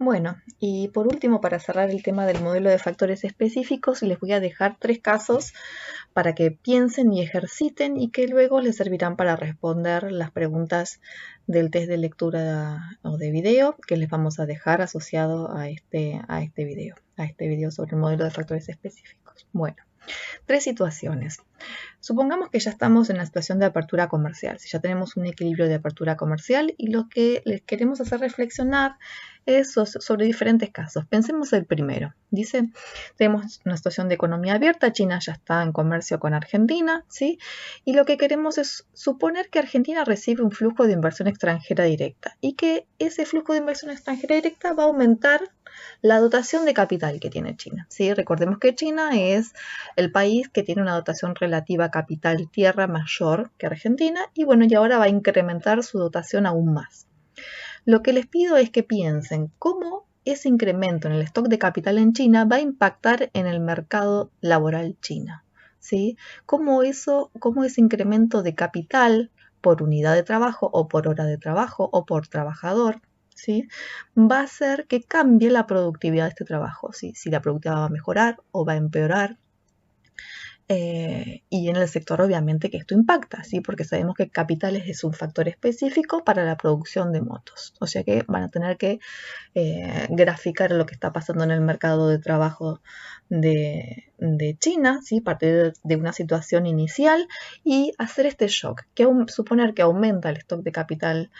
Bueno, y por último, para cerrar el tema del modelo de factores específicos, les voy a dejar 3 casos para que piensen y ejerciten y que luego les servirán para responder las preguntas del test de lectura o de video que les vamos a dejar asociado a este video sobre el modelo de factores específicos. Bueno, 3 situaciones. Supongamos que ya estamos en la situación de apertura comercial, si ya tenemos un equilibrio de apertura comercial y lo que les queremos hacer reflexionar es sobre diferentes casos. Pensemos el primero. Dice, tenemos una situación de economía abierta, China ya está en comercio con Argentina, ¿sí? Y lo que queremos es suponer que Argentina recibe un flujo de inversión extranjera directa y que ese flujo de inversión extranjera directa va a aumentar la dotación de capital que tiene China, ¿sí? Recordemos que China es el país que tiene una dotación relativa a capital tierra mayor que Argentina y bueno, y ahora va a incrementar su dotación aún más. Lo que les pido es que piensen cómo ese incremento en el stock de capital en China va a impactar en el mercado laboral chino, ¿sí? Cómo ese incremento de capital por unidad de trabajo o por hora de trabajo o por trabajador, ¿sí? Va a hacer que cambie la productividad de este trabajo, ¿sí? Si la productividad va a mejorar o va a empeorar. Y en el sector obviamente que esto impacta, ¿sí? Porque sabemos que capitales es un factor específico para la producción de motos. O sea que van a tener que graficar lo que está pasando en el mercado de trabajo de China, ¿sí? Partir de una situación inicial y hacer este shock, suponer que aumenta el stock de capital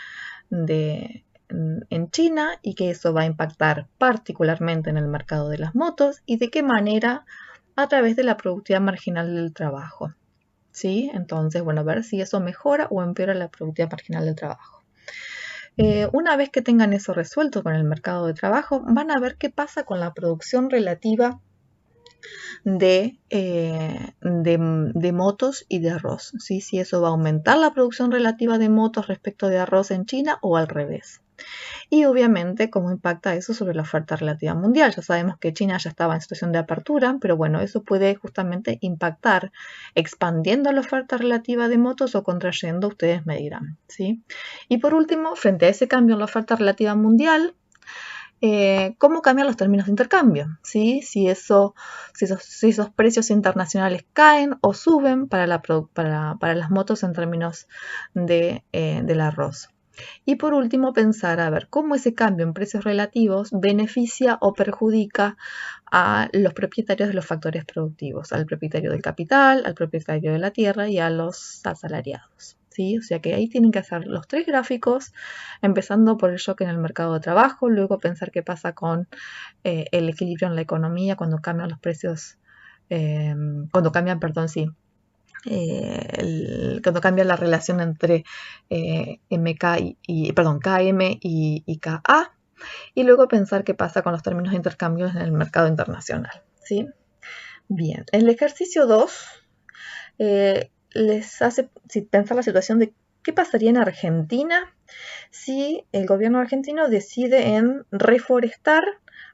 en China y que eso va a impactar particularmente en el mercado de las motos y de qué manera a través de la productividad marginal del trabajo, ¿sí? Entonces, bueno, a ver si eso mejora o empeora la productividad marginal del trabajo. Una vez que tengan eso resuelto con el mercado de trabajo, van a ver qué pasa con la producción relativa de motos y de arroz, ¿sí? Si eso va a aumentar la producción relativa de motos respecto de arroz en China o al revés. Y obviamente cómo impacta eso sobre la oferta relativa mundial. Ya sabemos que China ya estaba en situación de apertura, pero bueno, eso puede justamente impactar expandiendo la oferta relativa de motos o contrayendo, ustedes me dirán, ¿sí? Y por último, frente a ese cambio en la oferta relativa mundial, ¿cómo cambian los términos de intercambio? ¿Sí? Si esos precios internacionales caen o suben para las motos en términos del arroz. Y por último, pensar a ver cómo ese cambio en precios relativos beneficia o perjudica a los propietarios de los factores productivos, al propietario del capital, al propietario de la tierra y a los asalariados, ¿sí? O sea que ahí tienen que hacer los 3 gráficos, empezando por el shock en el mercado de trabajo, luego pensar qué pasa con el equilibrio en la economía cuando cambian los precios, cuando cambian, perdón, sí, cuando cambia la relación entre KM y KA, y luego pensar qué pasa con los términos de intercambio en el mercado internacional, ¿sí? Bien, el ejercicio 2 les hace pensar la situación de qué pasaría en Argentina si el gobierno argentino decide en reforestar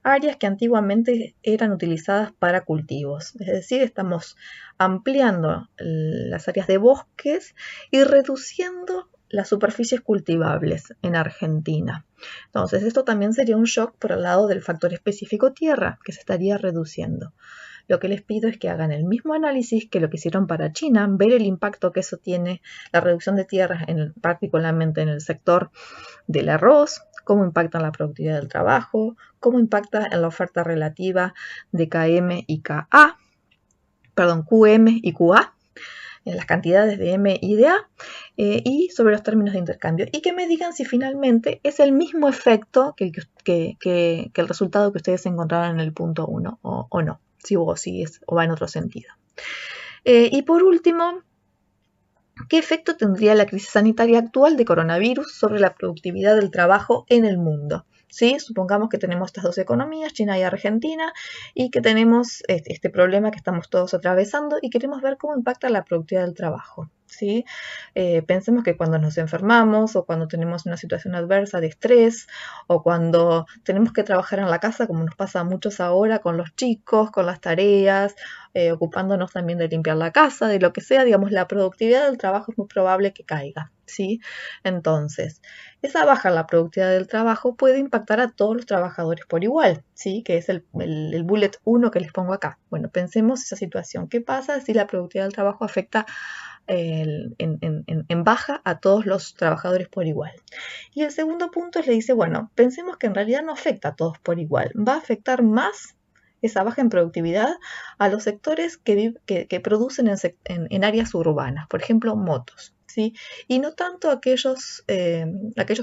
áreas que antiguamente eran utilizadas para cultivos. Es decir, estamos ampliando las áreas de bosques y reduciendo las superficies cultivables en Argentina. Entonces, esto también sería un shock por el lado del factor específico tierra, que se estaría reduciendo. Lo que les pido es que hagan el mismo análisis que lo que hicieron para China, ver el impacto que eso tiene, la reducción de tierras, particularmente en el sector del arroz, cómo impacta en la productividad del trabajo, cómo impacta en la oferta relativa de QM y QA, en las cantidades de M y de A, y sobre los términos de intercambio. Y que me digan si finalmente es el mismo efecto que el resultado que ustedes encontraron en el punto 1 o no, si va en otro sentido. Y por último, ¿qué efecto tendría la crisis sanitaria actual de coronavirus sobre la productividad del trabajo en el mundo? ¿Sí? Supongamos que tenemos estas 2 economías, China y Argentina, y que tenemos este problema que estamos todos atravesando y queremos ver cómo impacta la productividad del trabajo. ¿sí? Pensemos que cuando nos enfermamos o cuando tenemos una situación adversa de estrés o cuando tenemos que trabajar en la casa, como nos pasa a muchos ahora con los chicos, con las tareas, ocupándonos también de limpiar la casa, de lo que sea, digamos, la productividad del trabajo es muy probable que caiga, ¿sí? Entonces, esa baja en la productividad del trabajo puede impactar a todos los trabajadores por igual, ¿sí? Que es el bullet 1 que les pongo acá. Bueno, pensemos esa situación. ¿Qué pasa si la productividad del trabajo afecta en baja a todos los trabajadores por igual? Y el segundo punto le dice, bueno, pensemos que en realidad no afecta a todos por igual, va a afectar más esa baja en productividad a los sectores que producen en áreas urbanas, por ejemplo, motos, ¿sí? Y no tanto aquellos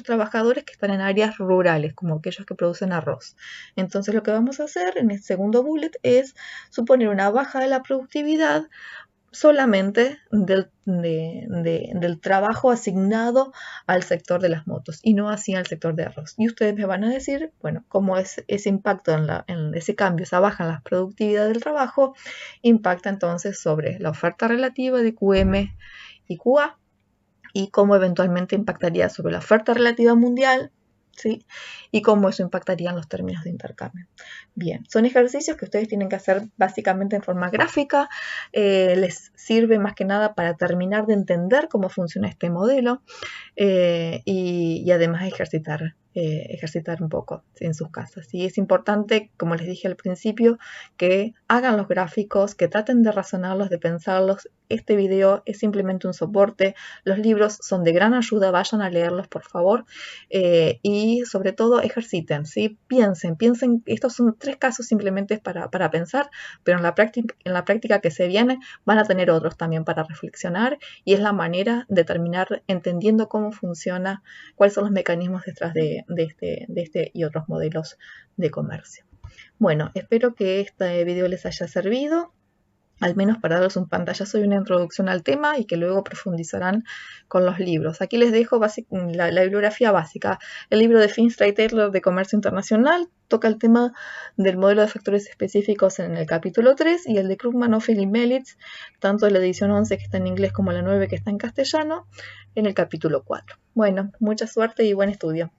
trabajadores que están en áreas rurales, como aquellos que producen arroz. Entonces lo que vamos a hacer en el segundo bullet es suponer una baja de la productividad solamente del trabajo asignado al sector de las motos y no así al sector de arroz. Y ustedes me van a decir, bueno, cómo es ese impacto en ese cambio, esa baja en la productividad del trabajo, impacta entonces sobre la oferta relativa de QM y QA y cómo eventualmente impactaría sobre la oferta relativa mundial, ¿sí? Y cómo eso impactaría en los términos de intercambio. Bien, son ejercicios que ustedes tienen que hacer básicamente en forma gráfica. Les sirve más que nada para terminar de entender cómo funciona este modelo y además ejercitar un poco en sus casas. Y es importante, como les dije al principio, que hagan los gráficos, que traten de razonarlos, de pensarlos. Este video es simplemente un soporte. Los libros son de gran ayuda, vayan a leerlos, por favor. Y sobre todo ejerciten, ¿sí? Piensen. Estos son 3 casos simplemente para pensar, pero en la práctica que se viene van a tener otros también para reflexionar y es la manera de terminar entendiendo cómo funciona, cuáles son los mecanismos detrás de este y otros modelos de comercio. Bueno, espero que este video les haya servido, al menos para darles un pantallazo y una introducción al tema y que luego profundizarán con los libros. Aquí les dejo la bibliografía básica. El libro de Finster y Taylor de Comercio Internacional toca el tema del modelo de factores específicos en el capítulo 3 y el de Krugman, Ophel y Melitz, tanto en la edición 11 que está en inglés como la 9 que está en castellano, en el capítulo 4. Bueno, mucha suerte y buen estudio.